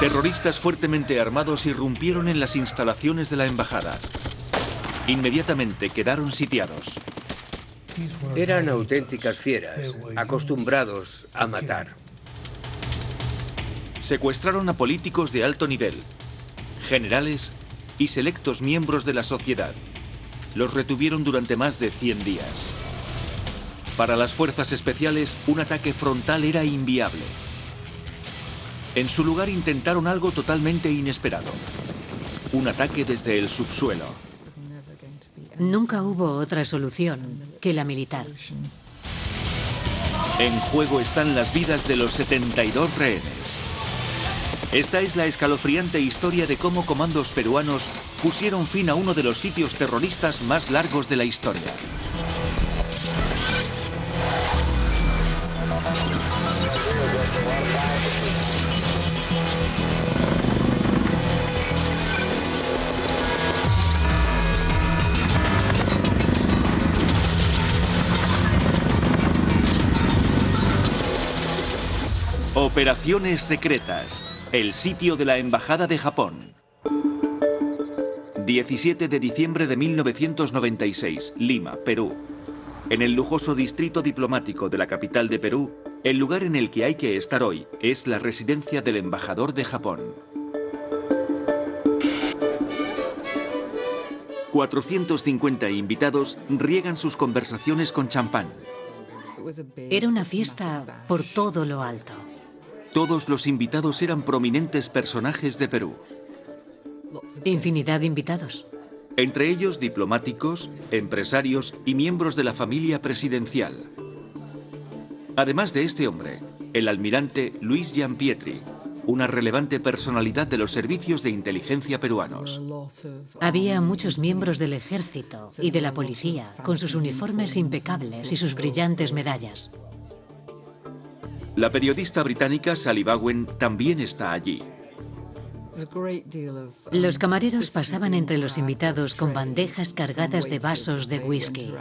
Terroristas fuertemente armados irrumpieron en las instalaciones de la embajada. Inmediatamente quedaron sitiados. Eran auténticas fieras, acostumbrados a matar. Secuestraron a políticos de alto nivel, generales y selectos miembros de la sociedad. Los retuvieron durante más de 100 días. Para las fuerzas especiales, un ataque frontal era inviable. En su lugar intentaron algo totalmente inesperado: un ataque desde el subsuelo. Nunca hubo otra solución que la militar. En juego están las vidas de los 72 rehenes. Esta es la escalofriante historia de cómo comandos peruanos pusieron fin a uno de los sitios terroristas más largos de la historia. Operaciones secretas. El sitio de la Embajada de Japón. 17 de diciembre de 1996, Lima, Perú. En el lujoso distrito diplomático de la capital de Perú, el lugar en el que hay que estar hoy es la residencia del embajador de Japón. 450 invitados riegan sus conversaciones con champán. Era una fiesta por todo lo alto. Todos los invitados eran prominentes personajes de Perú. Infinidad de invitados. Entre ellos diplomáticos, empresarios y miembros de la familia presidencial. Además de este hombre, el almirante Luis Gianpietri, una relevante personalidad de los servicios de inteligencia peruanos. Había muchos miembros del ejército y de la policía, con sus uniformes impecables y sus brillantes medallas. La periodista británica Sally Bowen también está allí. Los camareros pasaban entre los invitados con bandejas cargadas de vasos de whisky.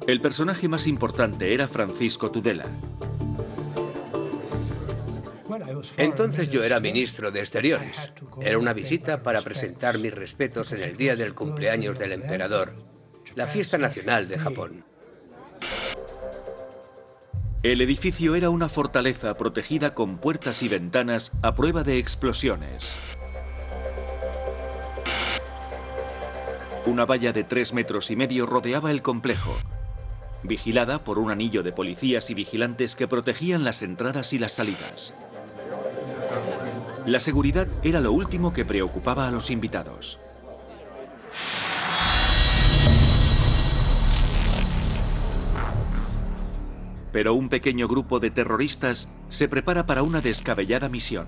El personaje más importante era Francisco Tudela. Entonces yo era ministro de Exteriores. Era una visita para presentar mis respetos en el día del cumpleaños del emperador, la fiesta nacional de Japón. El edificio era una fortaleza protegida con puertas y ventanas a prueba de explosiones. Una valla de 3,5 metros rodeaba el complejo, vigilada por un anillo de policías y vigilantes que protegían las entradas y las salidas. La seguridad era lo último que preocupaba a los invitados. Pero un pequeño grupo de terroristas se prepara para una descabellada misión.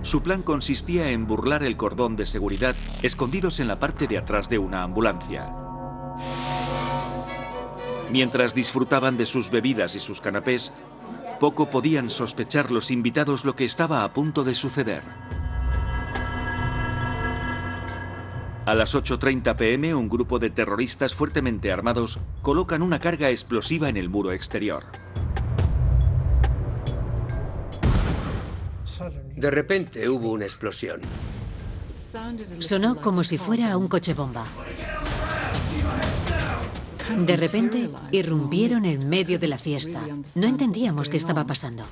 Su plan consistía en burlar el cordón de seguridad escondidos en la parte de atrás de una ambulancia. Mientras disfrutaban de sus bebidas y sus canapés, poco podían sospechar los invitados lo que estaba a punto de suceder. A las 8:30 p.m., un grupo de terroristas fuertemente armados colocan una carga explosiva en el muro exterior. De repente hubo una explosión. Sonó como si fuera un coche bomba. De repente, irrumpieron en medio de la fiesta. No entendíamos qué estaba pasando.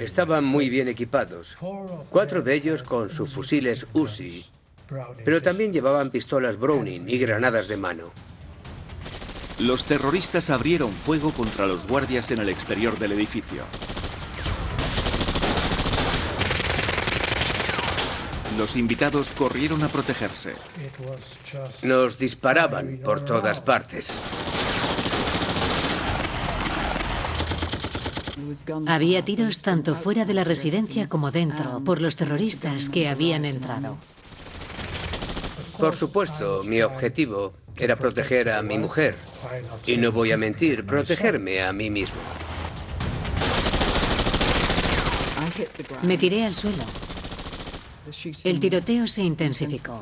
Estaban muy bien equipados. 4 de ellos con sus fusiles Uzi, pero también llevaban pistolas Browning y granadas de mano. Los terroristas abrieron fuego contra los guardias en el exterior del edificio. Los invitados corrieron a protegerse. Nos disparaban por todas partes. Había tiros tanto fuera de la residencia como dentro, por los terroristas que habían entrado. Por supuesto, mi objetivo era proteger a mi mujer. Y no voy a mentir, protegerme a mí mismo. Me tiré al suelo. El tiroteo se intensificó.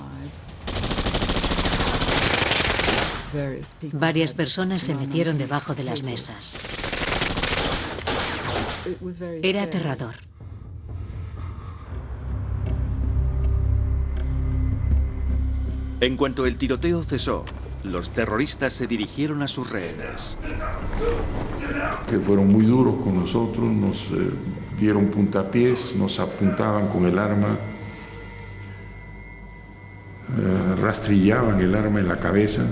Varias personas se metieron debajo de las mesas. Era aterrador. En cuanto el tiroteo cesó, los terroristas se dirigieron a sus rehenes. Que fueron muy duros con nosotros, nos dieron puntapiés, nos apuntaban con el arma, rastrillaban el arma en la cabeza.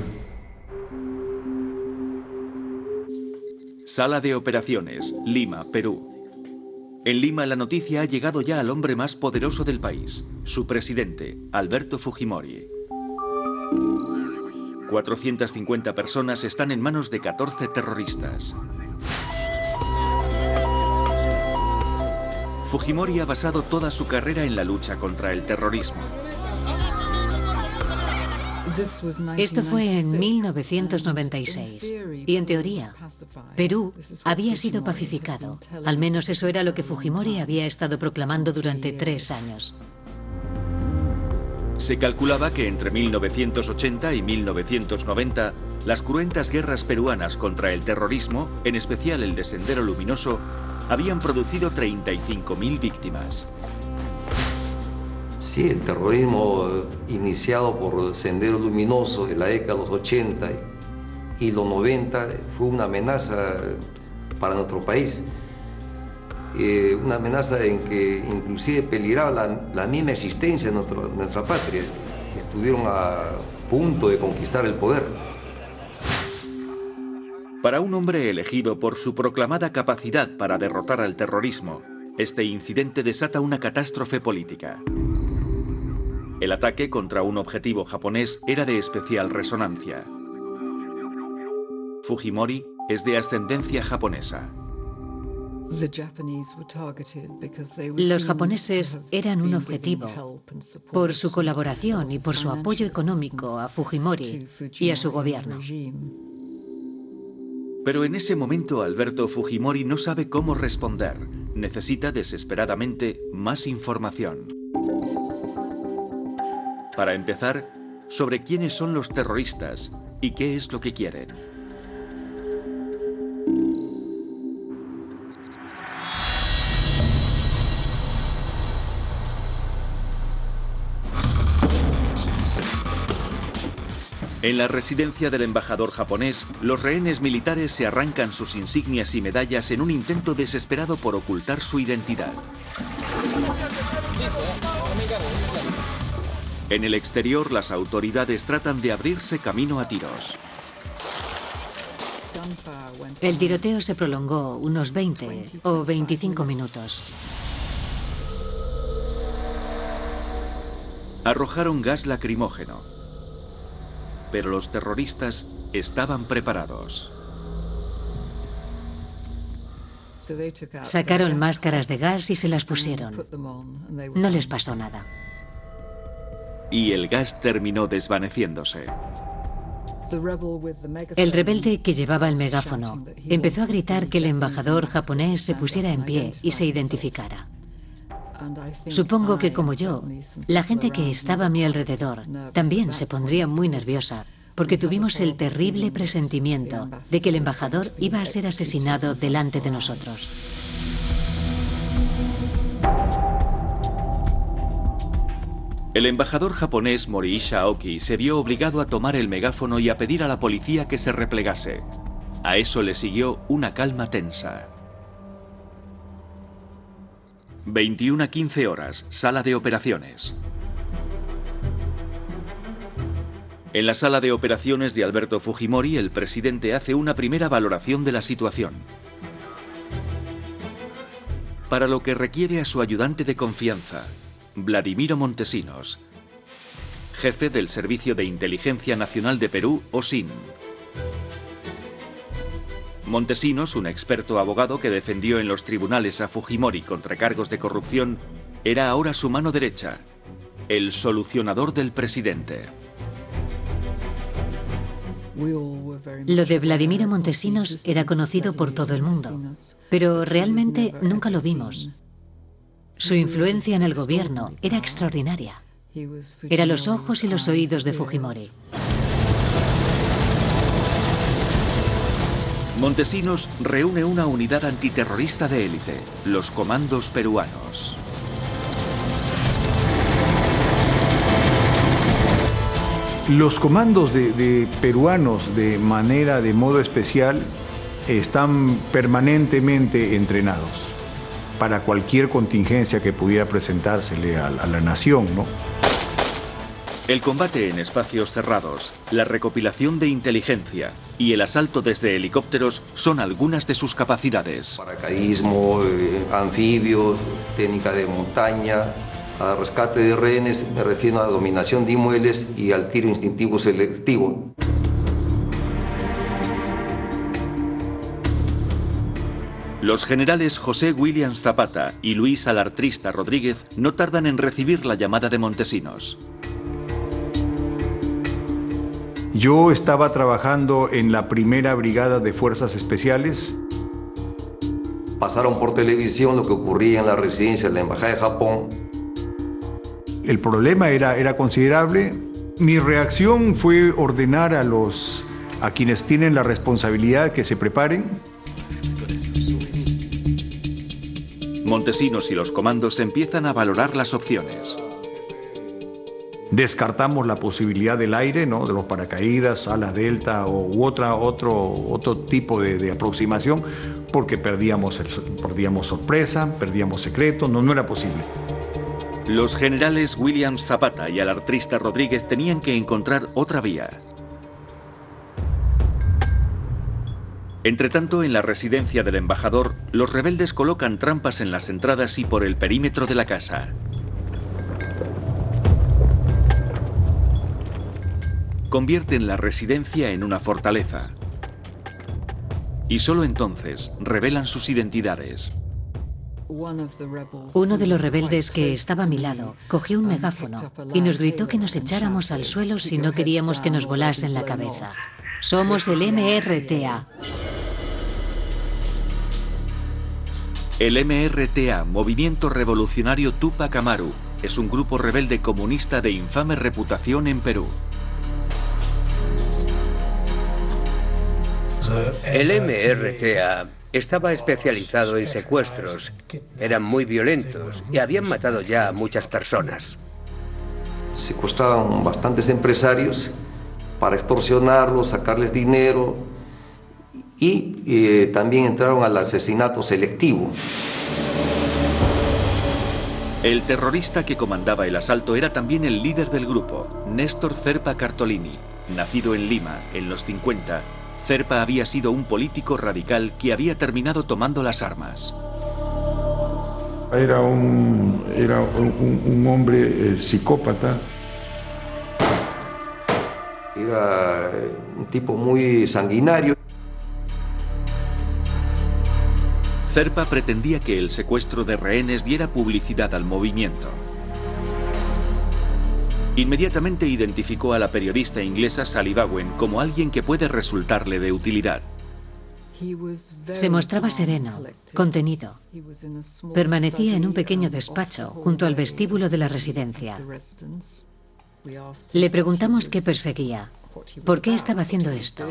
Sala de operaciones, Lima, Perú. En Lima la noticia ha llegado ya al hombre más poderoso del país, su presidente, Alberto Fujimori. 450 personas están en manos de 14 terroristas. Fujimori ha basado toda su carrera en la lucha contra el terrorismo. Esto fue en 1996 y en teoría Perú había sido pacificado. Al menos eso era lo que Fujimori había estado proclamando durante 3 años. Se calculaba que entre 1980 y 1990 las cruentas guerras peruanas contra el terrorismo, en especial el de Sendero Luminoso, habían producido 35.000 víctimas. Sí, el terrorismo iniciado por Sendero Luminoso en la década de los 80 y los 90 fue una amenaza para nuestro país. Una amenaza en que inclusive peligraba la misma existencia de nuestra patria. Estuvieron a punto de conquistar el poder. Para un hombre elegido por su proclamada capacidad para derrotar al terrorismo, este incidente desata una catástrofe política. El ataque contra un objetivo japonés era de especial resonancia. Fujimori es de ascendencia japonesa. Los japoneses eran un objetivo por su colaboración y por su apoyo económico a Fujimori y a su gobierno. Pero en ese momento Alberto Fujimori no sabe cómo responder. Necesita desesperadamente más información. Para empezar, sobre quiénes son los terroristas y qué es lo que quieren. En la residencia del embajador japonés, los rehenes militares se arrancan sus insignias y medallas en un intento desesperado por ocultar su identidad. En el exterior, las autoridades tratan de abrirse camino a tiros. El tiroteo se prolongó unos 20 o 25 minutos. Arrojaron gas lacrimógeno. Pero los terroristas estaban preparados. Sacaron máscaras de gas y se las pusieron. No les pasó nada. Y el gas terminó desvaneciéndose. El rebelde que llevaba el megáfono empezó a gritar que el embajador japonés se pusiera en pie y se identificara. Supongo que, como yo, la gente que estaba a mi alrededor también se pondría muy nerviosa, porque tuvimos el terrible presentimiento de que el embajador iba a ser asesinado delante de nosotros. El embajador japonés Morihisa Aoki se vio obligado a tomar el megáfono y a pedir a la policía que se replegase. A eso le siguió una calma tensa. 21 a 15 horas, sala de operaciones. En la sala de operaciones de Alberto Fujimori, el presidente hace una primera valoración de la situación, para lo que requiere a su ayudante de confianza, Vladimiro Montesinos, jefe del Servicio de Inteligencia Nacional de Perú, OSIN. Montesinos, un experto abogado que defendió en los tribunales a Fujimori contra cargos de corrupción, era ahora su mano derecha, el solucionador del presidente. Lo de Vladimiro Montesinos era conocido por todo el mundo, pero realmente nunca lo vimos. Su influencia en el gobierno era extraordinaria. Era los ojos y los oídos de Fujimori. Montesinos reúne una unidad antiterrorista de élite, los comandos peruanos. Los comandos de peruanos de modo especial están permanentemente entrenados para cualquier contingencia que pudiera presentársele a la nación, ¿no? El combate en espacios cerrados, la recopilación de inteligencia y el asalto desde helicópteros son algunas de sus capacidades. Paracaidismo, anfibios, técnica de montaña, a rescate de rehenes, me refiero a la dominación de inmuebles y al tiro instintivo selectivo. Los generales José Williams Zapata y Luis Alartrista Rodríguez no tardan en recibir la llamada de Montesinos. Yo estaba trabajando en la primera brigada de fuerzas especiales. Pasaron por televisión lo que ocurría en la residencia de la Embajada de Japón. El problema era considerable. Mi reacción fue ordenar a quienes tienen la responsabilidad que se preparen. Montesinos y los comandos empiezan a valorar las opciones. Descartamos la posibilidad del aire, ¿no? De los paracaídas, alas delta u otro tipo de aproximación, porque perdíamos sorpresa, perdíamos secreto, no era posible. Los generales Williams Zapata y Alartrista Rodríguez tenían que encontrar otra vía. Entretanto, en la residencia del embajador, los rebeldes colocan trampas en las entradas y por el perímetro de la casa. Convierten la residencia en una fortaleza. Y solo entonces revelan sus identidades. Uno de los rebeldes que estaba a mi lado cogió un megáfono y nos gritó que nos echáramos al suelo si no queríamos que nos volasen la cabeza. Somos el MRTA. El MRTA, Movimiento Revolucionario Túpac Amaru, es un grupo rebelde comunista de infame reputación en Perú. El MRTA estaba especializado en secuestros, eran muy violentos y habían matado ya a muchas personas. Secuestraban bastantes empresarios para extorsionarlos, sacarles dinero y también entraron al asesinato selectivo. El terrorista que comandaba el asalto era también el líder del grupo, Néstor Zerpa Cartolini. Nacido en Lima en los 50, Zerpa había sido un político radical que había terminado tomando las armas. Era un hombre psicópata. Era un tipo muy sanguinario. Zerpa pretendía que el secuestro de rehenes diera publicidad al movimiento. Inmediatamente identificó a la periodista inglesa Sally Bowen como alguien que puede resultarle de utilidad. Se mostraba sereno, contenido. Permanecía en un pequeño despacho junto al vestíbulo de la residencia. Le preguntamos qué perseguía, por qué estaba haciendo esto.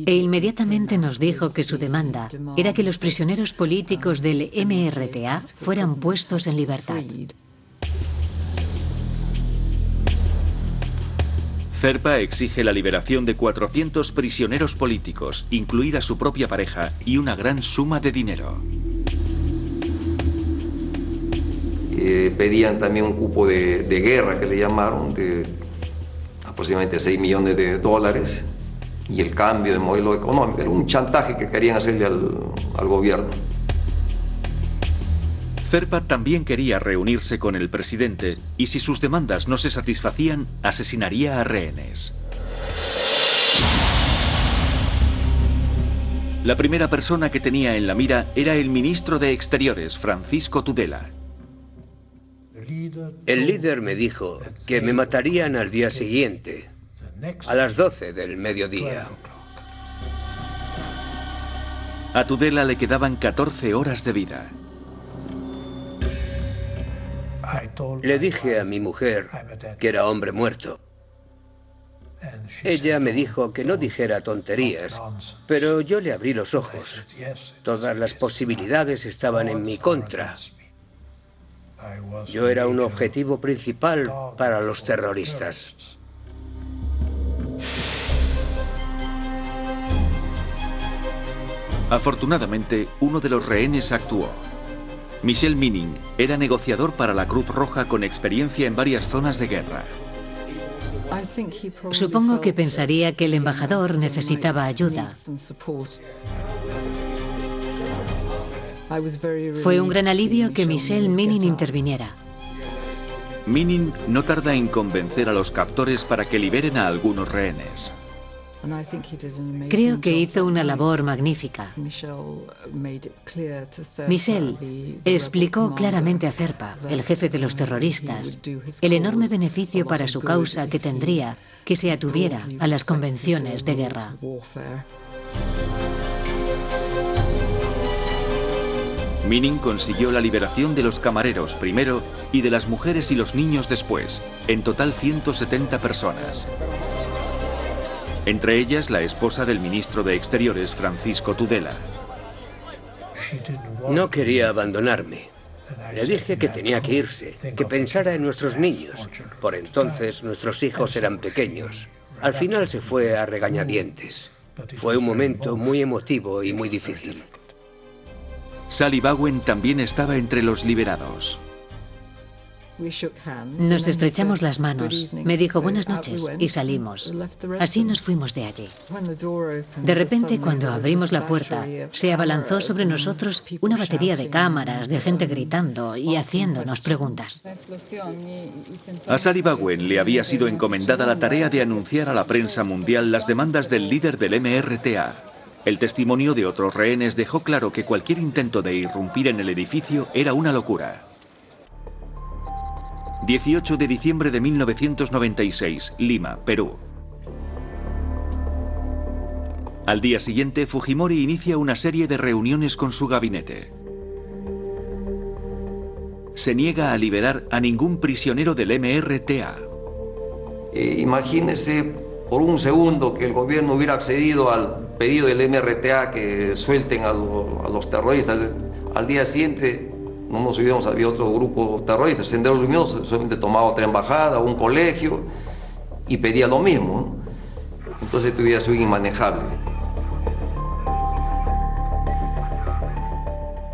E inmediatamente nos dijo que su demanda era que los prisioneros políticos del MRTA fueran puestos en libertad. Zerpa exige la liberación de 400 prisioneros políticos, incluida su propia pareja, y una gran suma de dinero. Pedían también un cupo de guerra, que le llamaron, de aproximadamente 6 millones de dólares. Y el cambio de modelo económico, era un chantaje que querían hacerle al gobierno. Zerpa también quería reunirse con el presidente y si sus demandas no se satisfacían, asesinaría a rehenes. La primera persona que tenía en la mira era el ministro de Exteriores, Francisco Tudela. El líder me dijo que me matarían al día siguiente, a las 12 del mediodía. A Tudela le quedaban 14 horas de vida. Le dije a mi mujer que era hombre muerto. Ella me dijo que no dijera tonterías, pero yo le abrí los ojos. Todas las posibilidades estaban en mi contra. Yo era un objetivo principal para los terroristas. Afortunadamente, uno de los rehenes actuó. Michel Minin era negociador para la Cruz Roja con experiencia en varias zonas de guerra. Supongo que pensaría que el embajador necesitaba ayuda. Fue un gran alivio que Michel Minin interviniera. Minin no tarda en convencer a los captores para que liberen a algunos rehenes. Creo que hizo una labor magnífica. Michel explicó claramente a Zerpa, el jefe de los terroristas, el enorme beneficio para su causa que tendría que se atuviera a las convenciones de guerra. Minin consiguió la liberación de los camareros primero y de las mujeres y los niños después, en total 170 personas. Entre ellas la esposa del ministro de Exteriores, Francisco Tudela. No quería abandonarme. Le dije que tenía que irse, que pensara en nuestros niños. Por entonces nuestros hijos eran pequeños. Al final se fue a regañadientes. Fue un momento muy emotivo y muy difícil. Sally Bowen también estaba entre los liberados. Nos estrechamos las manos. Me dijo buenas noches y salimos. Así nos fuimos de allí. De repente, cuando abrimos la puerta, se abalanzó sobre nosotros una batería de cámaras, de gente gritando y haciéndonos preguntas. A Sally Bowen le había sido encomendada la tarea de anunciar a la prensa mundial las demandas del líder del MRTA. El testimonio de otros rehenes dejó claro que cualquier intento de irrumpir en el edificio era una locura. 18 de diciembre de 1996, Lima, Perú. Al día siguiente, Fujimori inicia una serie de reuniones con su gabinete. Se niega a liberar a ningún prisionero del MRTA. Imagínese por un segundo que el gobierno hubiera accedido al pedido del MRTA que suelten a los terroristas. Al día siguiente no nos hubiéramos habido otro grupo terrorista. Sendero Luminoso solamente tomaba otra embajada, un colegio y pedía lo mismo, ¿no? Entonces esto hubiera sido inmanejable.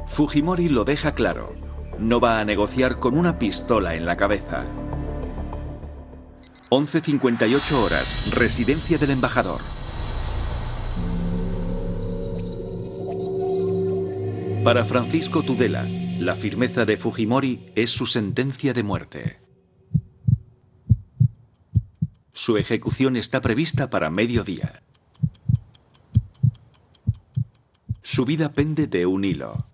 Fujimori lo deja claro. No va a negociar con una pistola en la cabeza. 11:58 horas, residencia del embajador. Para Francisco Tudela, la firmeza de Fujimori es su sentencia de muerte. Su ejecución está prevista para mediodía. Su vida pende de un hilo.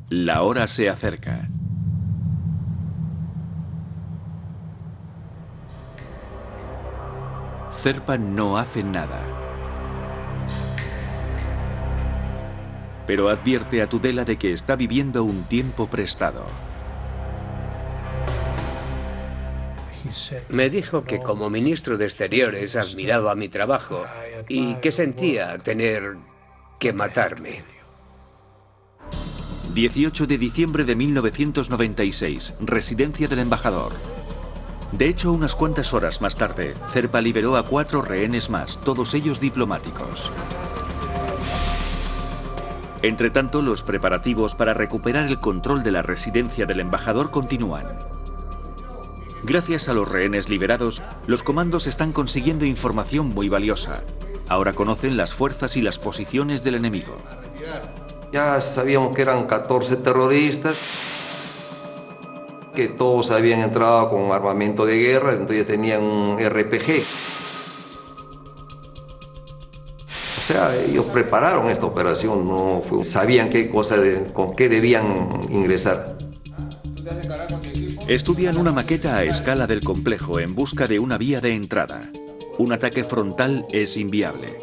La hora se acerca. Zerpa no hace nada. Pero advierte a Tudela de que está viviendo un tiempo prestado. Me dijo que como ministro de Exteriores admiraba mi trabajo y que sentía tener que matarme. 18 de diciembre de 1996, residencia del embajador. De hecho, unas cuantas horas más tarde, Zerpa liberó a 4 rehenes más, todos ellos diplomáticos. Entretanto, los preparativos para recuperar el control de la residencia del embajador continúan. Gracias a los rehenes liberados, los comandos están consiguiendo información muy valiosa. Ahora conocen las fuerzas y las posiciones del enemigo. Ya sabíamos que eran 14 terroristas, que todos habían entrado con armamento de guerra, entonces tenían un RPG. O sea, ellos prepararon esta operación, no sabían con qué debían ingresar. Estudian una maqueta a escala del complejo en busca de una vía de entrada. Un ataque frontal es inviable.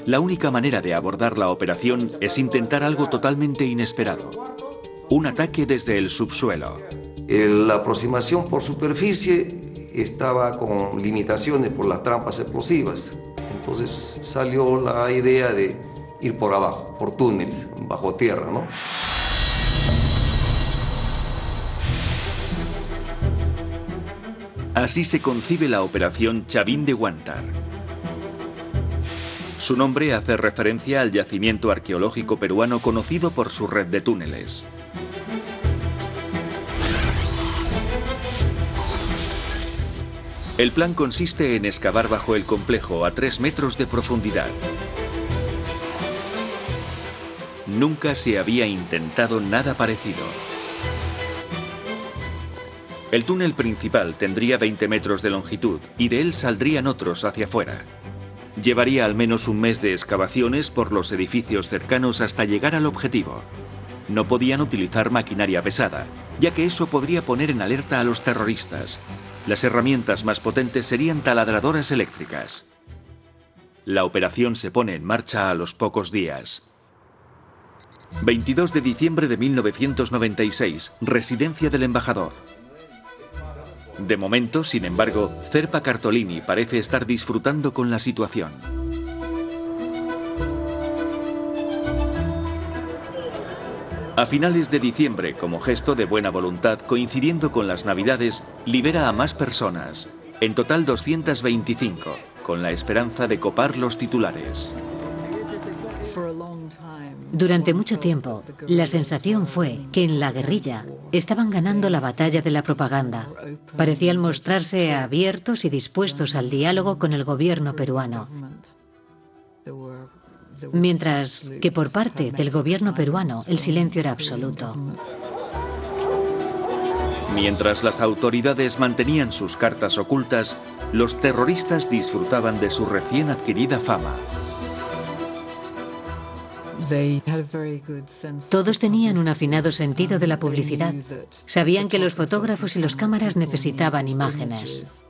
La única manera de abordar la operación es intentar algo totalmente inesperado. Un ataque desde el subsuelo. La aproximación por superficie estaba con limitaciones por las trampas explosivas. Entonces salió la idea de ir por abajo, por túneles, bajo tierra, ¿no? Así se concibe la operación Chavín de Huántar. Su nombre hace referencia al yacimiento arqueológico peruano conocido por su red de túneles. El plan consiste en excavar bajo el complejo a 3 metros de profundidad. Nunca se había intentado nada parecido. El túnel principal tendría 20 metros de longitud y de él saldrían otros hacia afuera. Llevaría al menos un mes de excavaciones por los edificios cercanos hasta llegar al objetivo. No podían utilizar maquinaria pesada, ya que eso podría poner en alerta a los terroristas. Las herramientas más potentes serían taladradoras eléctricas. La operación se pone en marcha a los pocos días. 22 de diciembre de 1996, residencia del embajador. De momento, sin embargo, Zerpa Cartolini parece estar disfrutando con la situación. A finales de diciembre, como gesto de buena voluntad, coincidiendo con las Navidades, libera a más personas, en total 225, con la esperanza de copar los titulares. Durante mucho tiempo, la sensación fue que en la guerrilla estaban ganando la batalla de la propaganda. Parecían mostrarse abiertos y dispuestos al diálogo con el gobierno peruano. Mientras que por parte del gobierno peruano el silencio era absoluto. Mientras las autoridades mantenían sus cartas ocultas, los terroristas disfrutaban de su recién adquirida fama. Todos tenían un afinado sentido de la publicidad. Sabían que los fotógrafos y los cámaras necesitaban imágenes.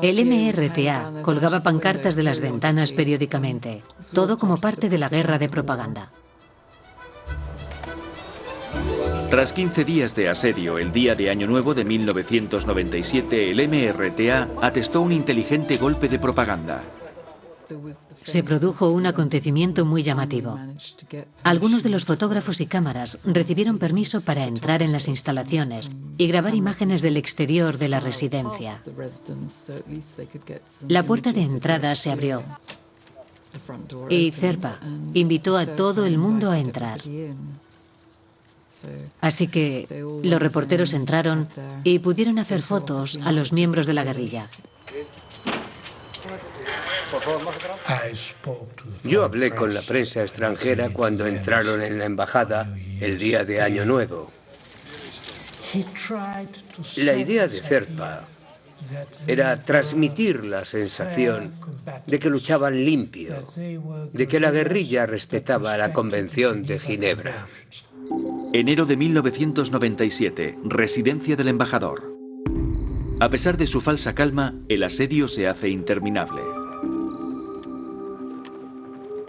El MRTA colgaba pancartas de las ventanas periódicamente, todo como parte de la guerra de propaganda. Tras 15 días de asedio, el día de Año Nuevo de 1997, el MRTA atestó un inteligente golpe de propaganda. Se produjo un acontecimiento muy llamativo. Algunos de los fotógrafos y cámaras recibieron permiso para entrar en las instalaciones y grabar imágenes del exterior de la residencia. La puerta de entrada se abrió y Zerpa invitó a todo el mundo a entrar. Así que los reporteros entraron y pudieron hacer fotos a los miembros de la guerrilla. Yo hablé con la prensa extranjera cuando entraron en la embajada el día de Año Nuevo. La idea de Zerpa era transmitir la sensación de que luchaban limpio, de que la guerrilla respetaba la Convención de Ginebra. Enero de 1997, residencia del embajador. A pesar de su falsa calma, el asedio se hace interminable.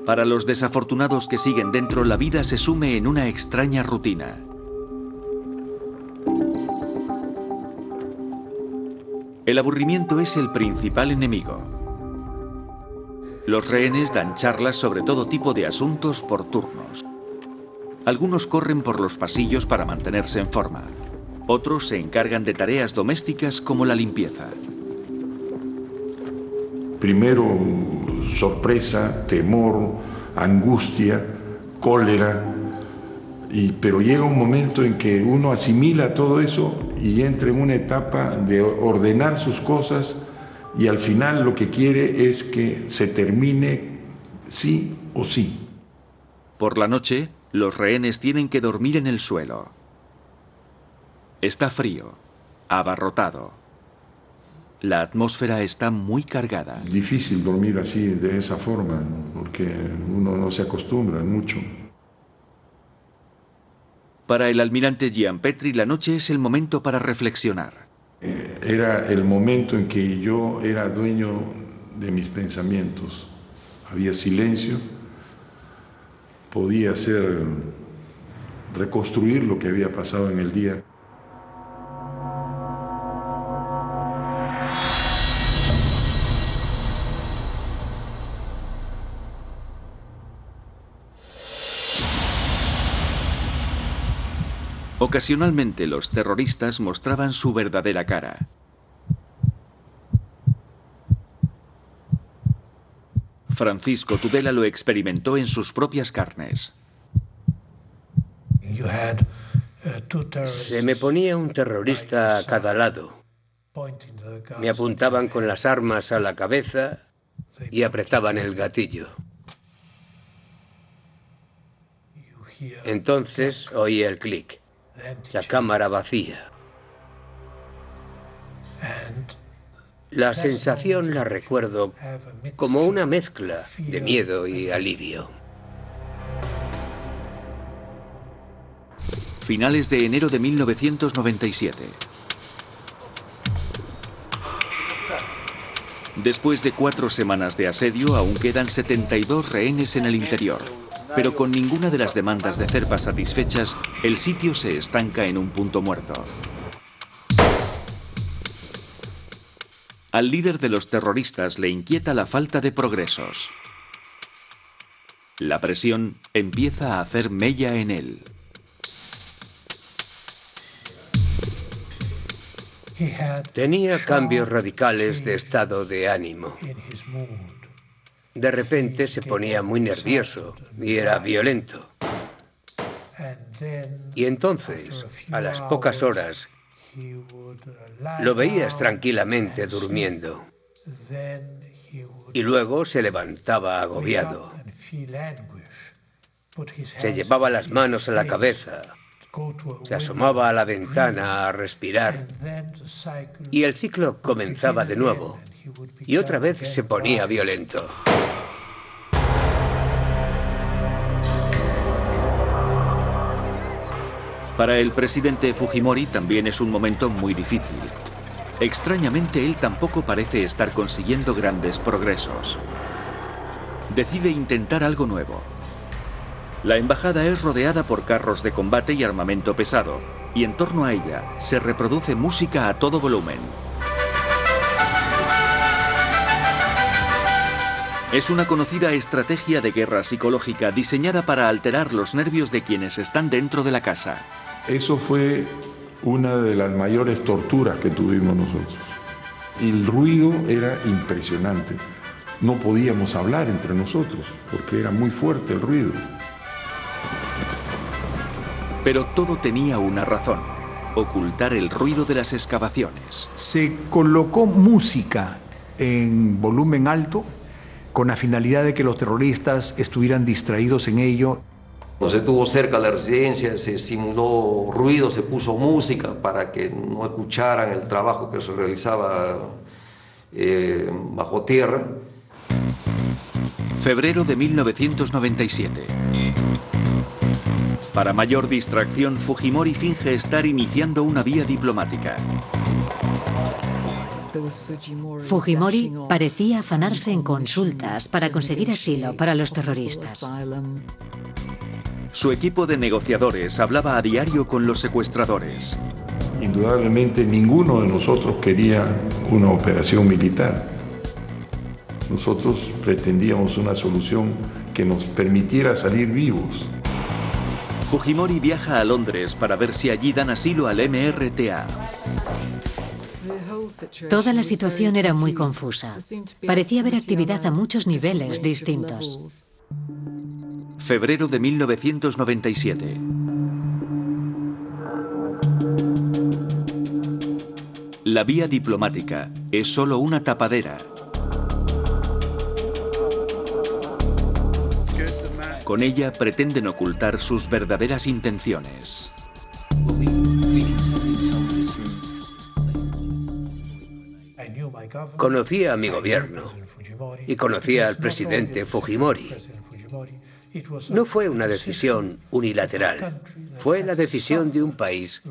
Para los desafortunados que siguen dentro, la vida se sume en una extraña rutina. El aburrimiento es el principal enemigo. Los rehenes dan charlas sobre todo tipo de asuntos por turnos. Algunos corren por los pasillos para mantenerse en forma. Otros se encargan de tareas domésticas como la limpieza. Primero, sorpresa, temor, angustia, cólera, pero llega un momento en que uno asimila todo eso y entra en una etapa de ordenar sus cosas y al final lo que quiere es que se termine sí o sí. Por la noche, los rehenes tienen que dormir en el suelo. Está frío, abarrotado. La atmósfera está muy cargada. Difícil dormir así, de esa forma, porque uno no se acostumbra mucho. Para el almirante Gianpetri, la noche es el momento para reflexionar. Era el momento en que yo era dueño de mis pensamientos. Había silencio, podía reconstruir lo que había pasado en el día. Ocasionalmente los terroristas mostraban su verdadera cara. Francisco Tudela lo experimentó en sus propias carnes. Se me ponía un terrorista a cada lado. Me apuntaban con las armas a la cabeza y apretaban el gatillo. Entonces oí el clic, la cámara vacía. La sensación la recuerdo como una mezcla de miedo y alivio. Finales de enero de 1997. Después de 4 semanas de asedio, aún quedan 72 rehenes en el interior. Pero con ninguna de las demandas de Zerpa satisfechas, el sitio se estanca en un punto muerto. Al líder de los terroristas le inquieta la falta de progresos. La presión empieza a hacer mella en él. Tenía cambios radicales de estado de ánimo. De repente se ponía muy nervioso y era violento. Y entonces, a las pocas horas, lo veías tranquilamente durmiendo. Y luego se levantaba agobiado. Se llevaba las manos a la cabeza. Se asomaba a la ventana a respirar. Y el ciclo comenzaba de nuevo. Y otra vez se ponía violento. Para el presidente Fujimori también es un momento muy difícil. Extrañamente, él tampoco parece estar consiguiendo grandes progresos. Decide intentar algo nuevo. La embajada es rodeada por carros de combate y armamento pesado, y en torno a ella se reproduce música a todo volumen. Es una conocida estrategia de guerra psicológica diseñada para alterar los nervios de quienes están dentro de la casa. Eso fue una de las mayores torturas que tuvimos nosotros. El ruido era impresionante. No podíamos hablar entre nosotros porque era muy fuerte el ruido. Pero todo tenía una razón: ocultar el ruido de las excavaciones. Se colocó música en volumen alto con la finalidad de que los terroristas estuvieran distraídos en ello. Se estuvo cerca de la residencia, se simuló ruido, se puso música para que no escucharan el trabajo que se realizaba bajo tierra. Febrero de 1997. Para mayor distracción, Fujimori finge estar iniciando una vía diplomática. Fujimori parecía afanarse en consultas para conseguir asilo para los terroristas. Su equipo de negociadores hablaba a diario con los secuestradores. Indudablemente ninguno de nosotros quería una operación militar. Nosotros pretendíamos una solución que nos permitiera salir vivos. Fujimori viaja a Londres para ver si allí dan asilo al MRTA. Toda la situación era muy confusa. Parecía haber actividad a muchos niveles distintos. Febrero de 1997. La vía diplomática es solo una tapadera. Con ella pretenden ocultar sus verdaderas intenciones. Conocía a mi gobierno y conocía al presidente Fujimori. No fue una decisión unilateral, fue la decisión de un país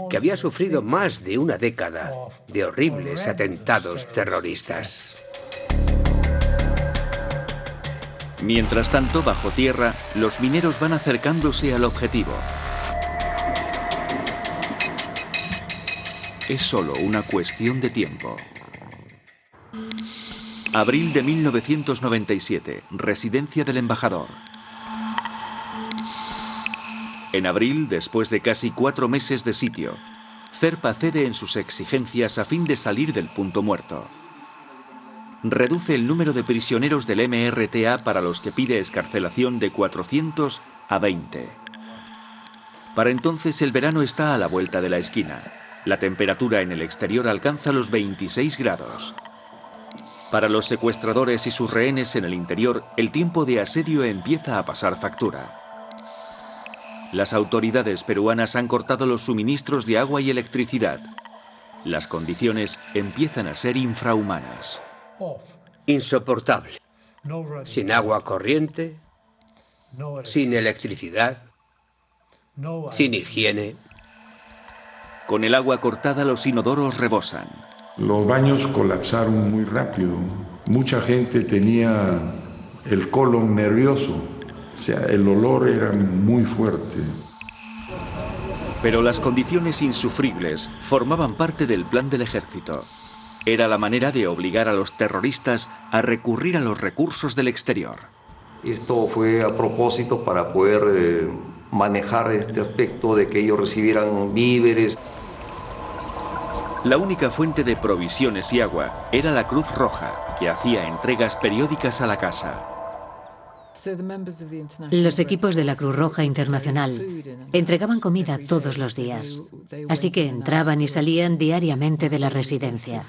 que había sufrido más de una década de horribles atentados terroristas. Mientras tanto, bajo tierra, los mineros van acercándose al objetivo. Es solo una cuestión de tiempo. Abril de 1997, residencia del embajador. En abril, después de casi 4 meses de sitio, Zerpa cede en sus exigencias a fin de salir del punto muerto. Reduce el número de prisioneros del MRTA para los que pide excarcelación de 400 a 20. Para entonces el verano está a la vuelta de la esquina. La temperatura en el exterior alcanza los 26 grados. Para los secuestradores y sus rehenes en el interior, el tiempo de asedio empieza a pasar factura. Las autoridades peruanas han cortado los suministros de agua y electricidad. Las condiciones empiezan a ser infrahumanas. Insoportable. Sin agua corriente, sin electricidad, sin higiene. Con el agua cortada, los inodoros rebosan. Los baños colapsaron muy rápido. Mucha gente tenía el colon nervioso. O sea, el olor era muy fuerte. Pero las condiciones insufribles formaban parte del plan del ejército. Era la manera de obligar a los terroristas a recurrir a los recursos del exterior. Esto fue a propósito para poder manejar este aspecto de que ellos recibieran víveres. La única fuente de provisiones y agua era la Cruz Roja, que hacía entregas periódicas a la casa. Los equipos de la Cruz Roja Internacional entregaban comida todos los días, así que entraban y salían diariamente de la residencia.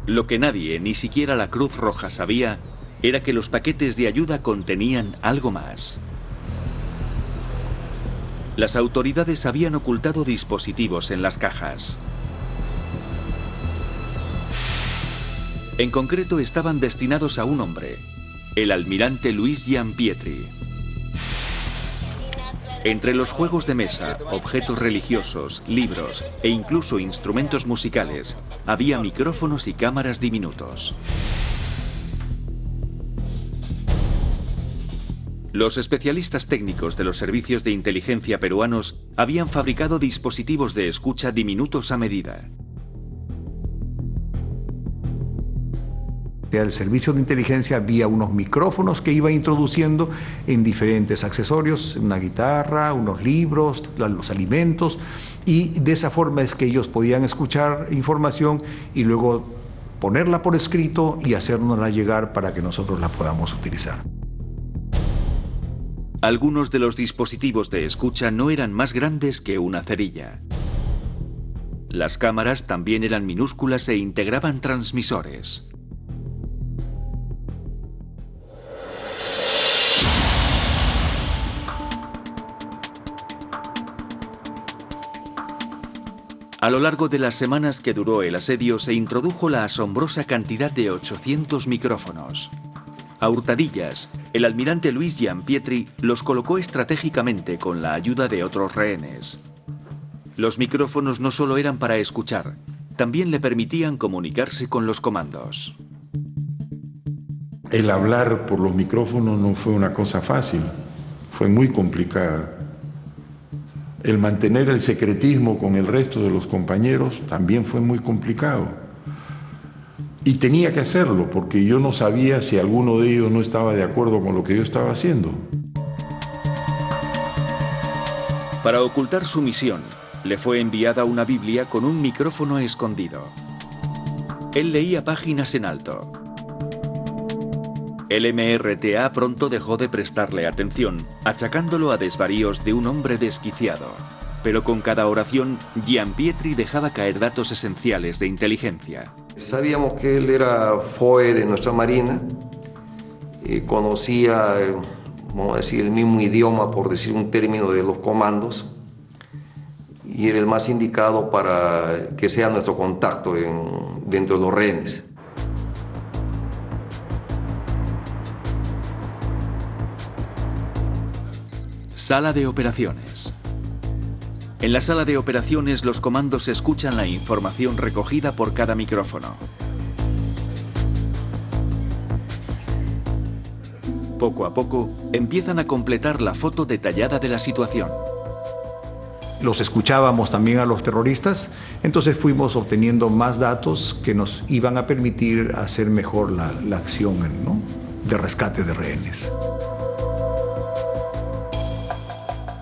Lo que nadie, ni siquiera la Cruz Roja, sabía era que los paquetes de ayuda contenían algo más. Las autoridades habían ocultado dispositivos en las cajas. En concreto, estaban destinados a un hombre, el almirante Luis Giampietri. Entre los juegos de mesa, objetos religiosos, libros e incluso instrumentos musicales, había micrófonos y cámaras diminutos. Los especialistas técnicos de los servicios de inteligencia peruanos habían fabricado dispositivos de escucha diminutos a medida. El servicio de inteligencia había unos micrófonos que iba introduciendo en diferentes accesorios, una guitarra, unos libros, los alimentos, y de esa forma es que ellos podían escuchar información y luego ponerla por escrito y hacérnosla llegar para que nosotros la podamos utilizar. Algunos de los dispositivos de escucha no eran más grandes que una cerilla. Las cámaras también eran minúsculas e integraban transmisores. A lo largo de las semanas que duró el asedio se introdujo la asombrosa cantidad de 800 micrófonos. A hurtadillas, el almirante Luis Giampietri los colocó estratégicamente con la ayuda de otros rehenes. Los micrófonos no solo eran para escuchar, también le permitían comunicarse con los comandos. El hablar por los micrófonos no fue una cosa fácil, fue muy complicada. El mantener el secretismo con el resto de los compañeros también fue muy complicado. Y tenía que hacerlo porque yo no sabía si alguno de ellos no estaba de acuerdo con lo que yo estaba haciendo. Para ocultar su misión, le fue enviada una Biblia con un micrófono escondido. Él leía páginas en alto. El MRTA pronto dejó de prestarle atención, achacándolo a desvaríos de un hombre desquiciado. Pero con cada oración, Giampietri dejaba caer datos esenciales de inteligencia. Sabíamos que él era FOE de nuestra Marina, conocía, vamos a decir, el mismo idioma, por decir un término, de los comandos, y era el más indicado para que sea nuestro contacto dentro de los rehenes. Sala de operaciones. En la sala de operaciones los comandos escuchan la información recogida por cada micrófono. Poco a poco empiezan a completar la foto detallada de la situación. los escuchábamos también a los terroristas, entonces fuimos obteniendo más datos que nos iban a permitir hacer mejor la acción, ¿no?, de rescate de rehenes.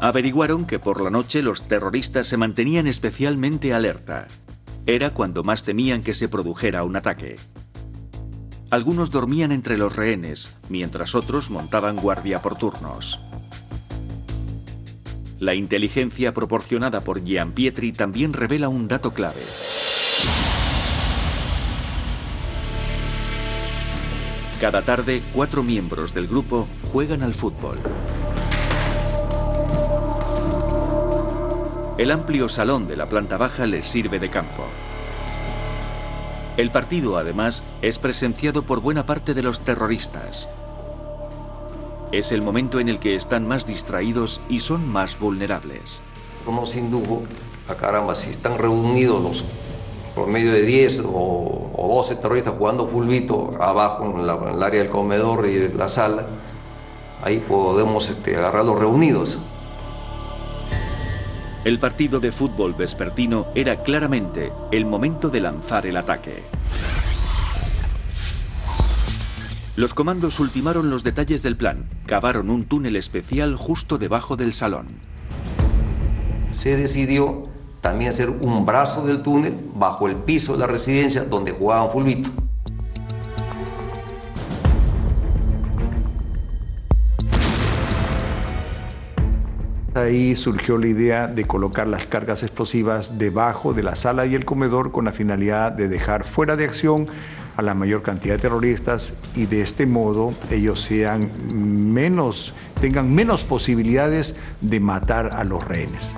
Averiguaron que por la noche los terroristas se mantenían especialmente alerta. Era cuando más temían que se produjera un ataque. Algunos dormían entre los rehenes, mientras otros montaban guardia por turnos. La inteligencia proporcionada por Gianpietri también revela un dato clave. Cada tarde, 4 miembros del grupo juegan al fútbol. El amplio salón de la planta baja les sirve de campo. El partido, además, es presenciado por buena parte de los terroristas. Es el momento en el que están más distraídos y son más vulnerables. Uno se indujo a caramba, si están reunidos los por medio de 10 o 12 terroristas jugando fulbito abajo en el área del comedor y de la sala, ahí podemos agarrarlos reunidos. El partido de fútbol vespertino era claramente el momento de lanzar el ataque. Los comandos ultimaron los detalles del plan. Cavaron un túnel especial justo debajo del salón. Se decidió también hacer un brazo del túnel bajo el piso de la residencia donde jugaban fulbito. Ahí surgió la idea de colocar las cargas explosivas debajo de la sala y el comedor con la finalidad de dejar fuera de acción a la mayor cantidad de terroristas y de este modo ellos tengan menos posibilidades de matar a los rehenes.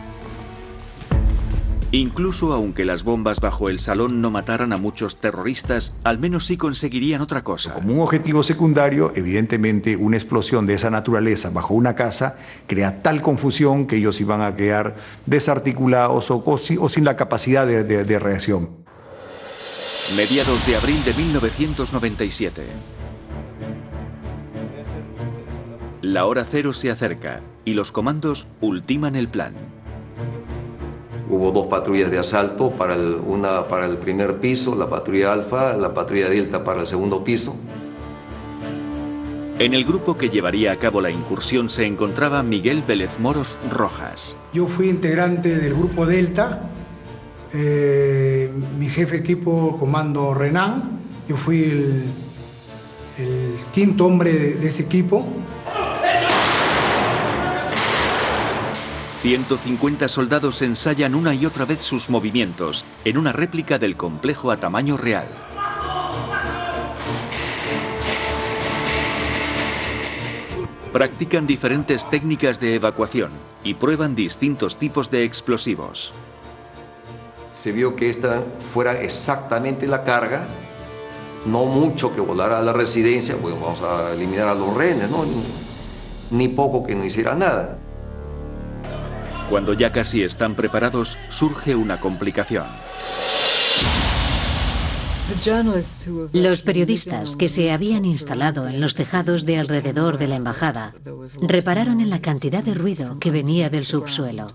Incluso aunque las bombas bajo el salón no mataran a muchos terroristas, al menos sí conseguirían otra cosa. Como un objetivo secundario, evidentemente una explosión de esa naturaleza bajo una casa crea tal confusión que ellos iban a quedar desarticulados o sin la capacidad de reacción. Mediados de abril de 1997. La hora cero se acerca y los comandos ultiman el plan. Hubo 2 patrullas de asalto, una para el primer piso, la patrulla Alfa, la patrulla Delta para el segundo piso. En el grupo que llevaría a cabo la incursión se encontraba Miguel Vélez Moros Rojas. Yo fui integrante del grupo Delta. Mi jefe de equipo, comando Renan. Yo fui el quinto hombre de ese equipo. 150 soldados ensayan una y otra vez sus movimientos en una réplica del complejo a tamaño real. Practican diferentes técnicas de evacuación y prueban distintos tipos de explosivos. Se vio que esta fuera exactamente la carga, no mucho que volara a la residencia, pues vamos a eliminar a los rehenes, ¿no? Ni poco que no hiciera nada. Cuando ya casi están preparados, surge una complicación. Los periodistas que se habían instalado en los tejados de alrededor de la embajada repararon en la cantidad de ruido que venía del subsuelo.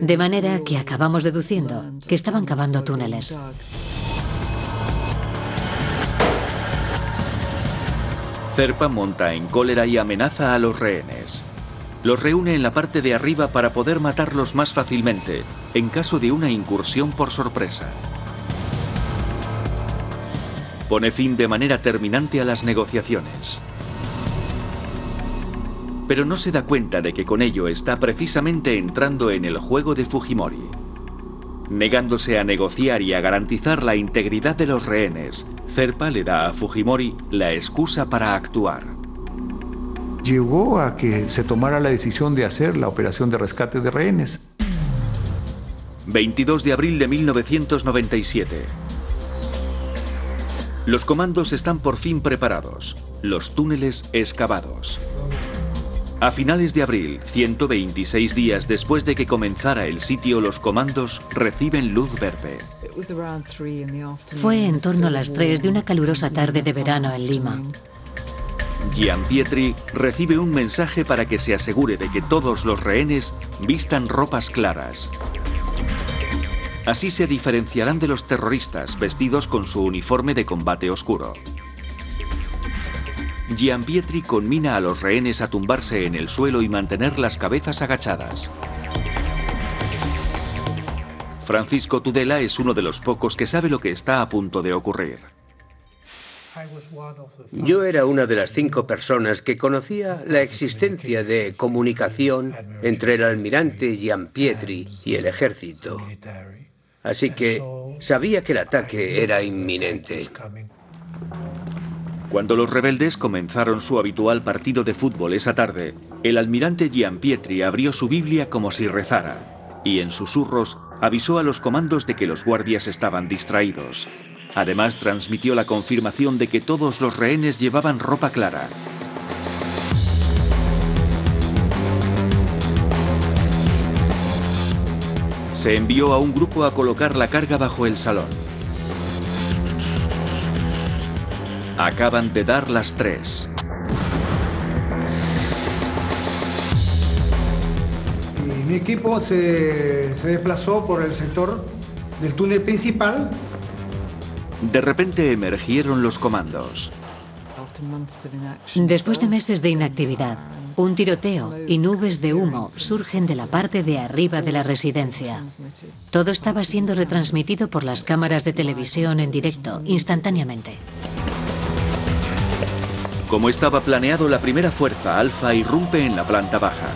De manera que acabamos deduciendo que estaban cavando túneles. Zerpa monta en cólera y amenaza a los rehenes. Los reúne en la parte de arriba para poder matarlos más fácilmente, en caso de una incursión por sorpresa. Pone fin de manera terminante a las negociaciones. Pero no se da cuenta de que con ello está precisamente entrando en el juego de Fujimori. Negándose a negociar y a garantizar la integridad de los rehenes, Zerpa le da a Fujimori la excusa para actuar. Llegó a que se tomara la decisión de hacer la operación de rescate de rehenes. 22 de abril de 1997. Los comandos están por fin preparados, los túneles excavados. A finales de abril, 126 días después de que comenzara el sitio, los comandos reciben luz verde. Fue en torno a las 3 de una calurosa tarde de verano en Lima. Gianpietri recibe un mensaje para que se asegure de que todos los rehenes vistan ropas claras. Así se diferenciarán de los terroristas vestidos con su uniforme de combate oscuro. Gianpietri conmina a los rehenes a tumbarse en el suelo y mantener las cabezas agachadas. Francisco Tudela es uno de los pocos que sabe lo que está a punto de ocurrir. Yo era una de las 5 personas que conocía la existencia de comunicación entre el almirante Gianpietri y el ejército. Así que sabía que el ataque era inminente. Cuando los rebeldes comenzaron su habitual partido de fútbol esa tarde, el almirante Gianpietri abrió su Biblia como si rezara, y en susurros avisó a los comandos de que los guardias estaban distraídos. Además, transmitió la confirmación de que todos los rehenes llevaban ropa clara. Se envió a un grupo a colocar la carga bajo el salón. Acaban de dar las 3. Y mi equipo se desplazó por el sector del túnel principal. De repente emergieron los comandos. Después de meses de inactividad, un tiroteo y nubes de humo surgen de la parte de arriba de la residencia. Todo estaba siendo retransmitido por las cámaras de televisión en directo, instantáneamente. Como estaba planeado, la primera fuerza Alfa irrumpe en la planta baja.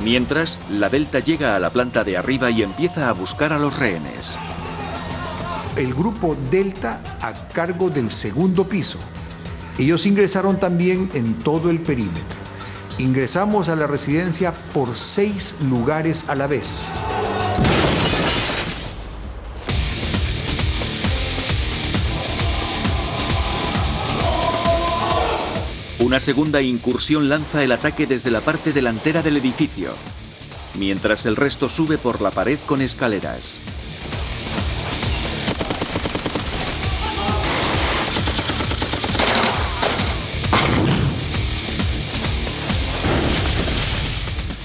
Mientras, la Delta llega a la planta de arriba y empieza a buscar a los rehenes. El grupo Delta a cargo del segundo piso. Ellos ingresaron también en todo el perímetro. Ingresamos a la residencia por 6 lugares a la vez. Una segunda incursión lanza el ataque desde la parte delantera del edificio, mientras el resto sube por la pared con escaleras.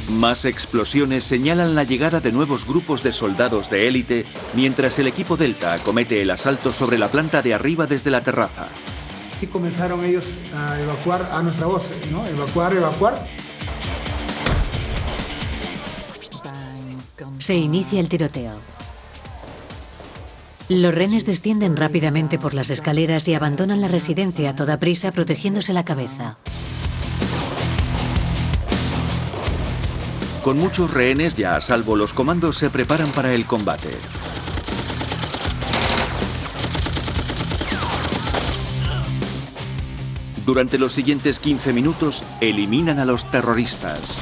Más explosiones señalan la llegada de nuevos grupos de soldados de élite, mientras el equipo Delta acomete el asalto sobre la planta de arriba desde la terraza. Y comenzaron ellos a evacuar a nuestra voz, ¿no? Evacuar. Se inicia el tiroteo. Los rehenes descienden rápidamente por las escaleras y abandonan la residencia a toda prisa, protegiéndose la cabeza. Con muchos rehenes ya a salvo, los comandos se preparan para el combate. Durante los siguientes 15 minutos, eliminan a los terroristas.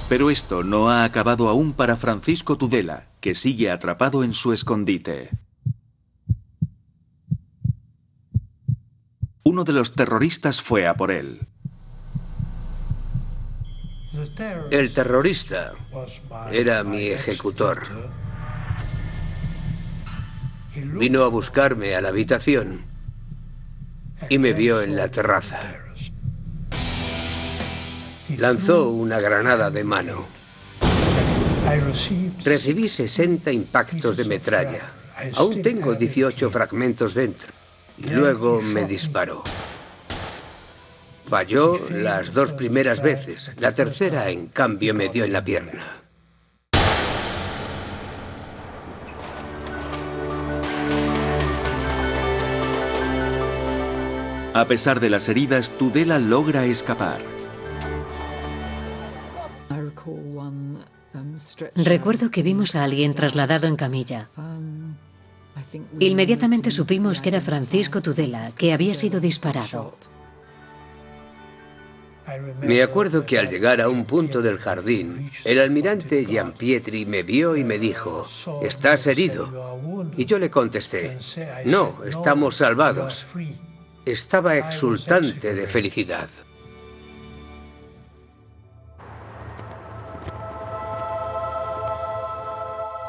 Pero esto no ha acabado aún para Francisco Tudela, que sigue atrapado en su escondite. Uno de los terroristas fue a por él. El terrorista era mi ejecutor. Vino a buscarme a la habitación y me vio en la terraza. Lanzó una granada de mano. Recibí 60 impactos de metralla. Aún tengo 18 fragmentos dentro. Y luego me disparó. Falló las 2 primeras veces. La tercera, en cambio, me dio en la pierna. A pesar de las heridas, Tudela logra escapar. Recuerdo que vimos a alguien trasladado en camilla. Inmediatamente supimos que era Francisco Tudela, que había sido disparado. Me acuerdo que al llegar a un punto del jardín, el almirante Gianpietri me vio y me dijo, ¿estás herido? Y yo le contesté, no, estamos salvados. Estaba exultante de felicidad.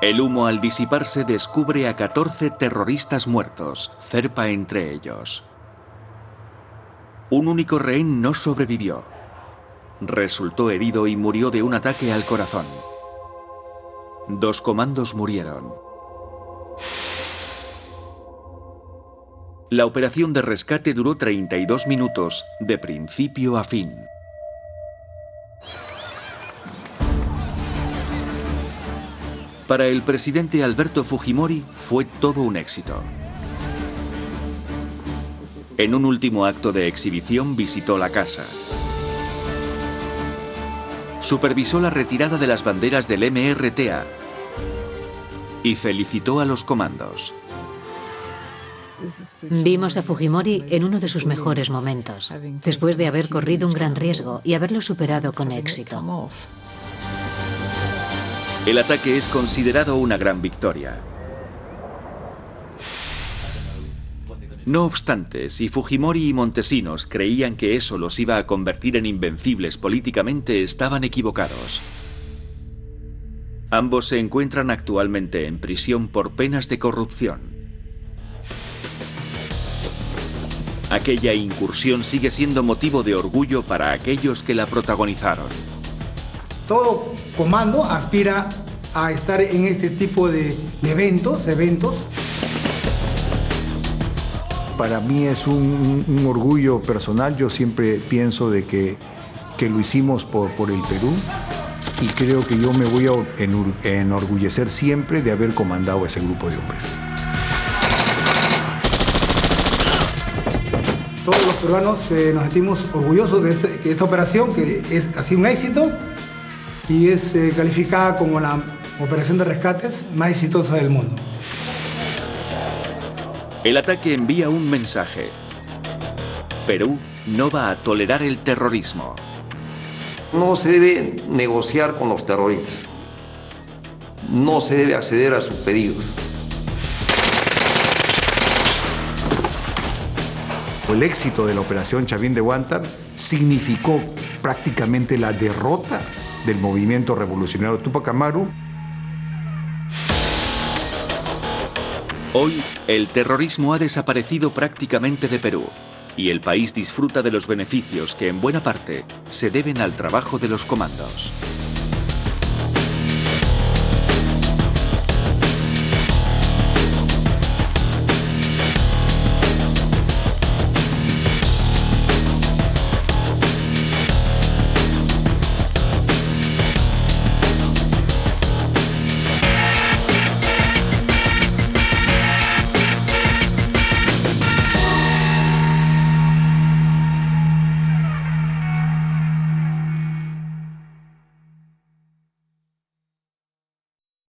El humo al disiparse descubre a 14 terroristas muertos, Zerpa entre ellos. Un único rehén no sobrevivió. Resultó herido y murió de un ataque al corazón. 2 comandos murieron. La operación de rescate duró 32 minutos, de principio a fin. Para el presidente Alberto Fujimori fue todo un éxito. En un último acto de exhibición visitó la casa. Supervisó la retirada de las banderas del MRTA y felicitó a los comandos. Vimos a Fujimori en uno de sus mejores momentos, después de haber corrido un gran riesgo y haberlo superado con éxito. El ataque es considerado una gran victoria. No obstante, si Fujimori y Montesinos creían que eso los iba a convertir en invencibles políticamente, estaban equivocados. Ambos se encuentran actualmente en prisión por penas de corrupción. Aquella incursión sigue siendo motivo de orgullo para aquellos que la protagonizaron. Todo comando aspira a estar en este tipo de eventos. Para mí es un orgullo personal. Yo siempre pienso de que lo hicimos por el Perú, y creo que yo me voy a enorgullecer siempre de haber comandado ese grupo de hombres. Todos los peruanos nos sentimos orgullosos de esta operación, que ha sido un éxito y es calificada como la operación de rescates más exitosa del mundo. El ataque envía un mensaje. Perú no va a tolerar el terrorismo. No se debe negociar con los terroristas. No se debe acceder a sus pedidos. El éxito de la operación Chavín de Huántar significó prácticamente la derrota del movimiento revolucionario Túpac Amaru. Hoy, el terrorismo ha desaparecido prácticamente de Perú y el país disfruta de los beneficios que en buena parte se deben al trabajo de los comandos.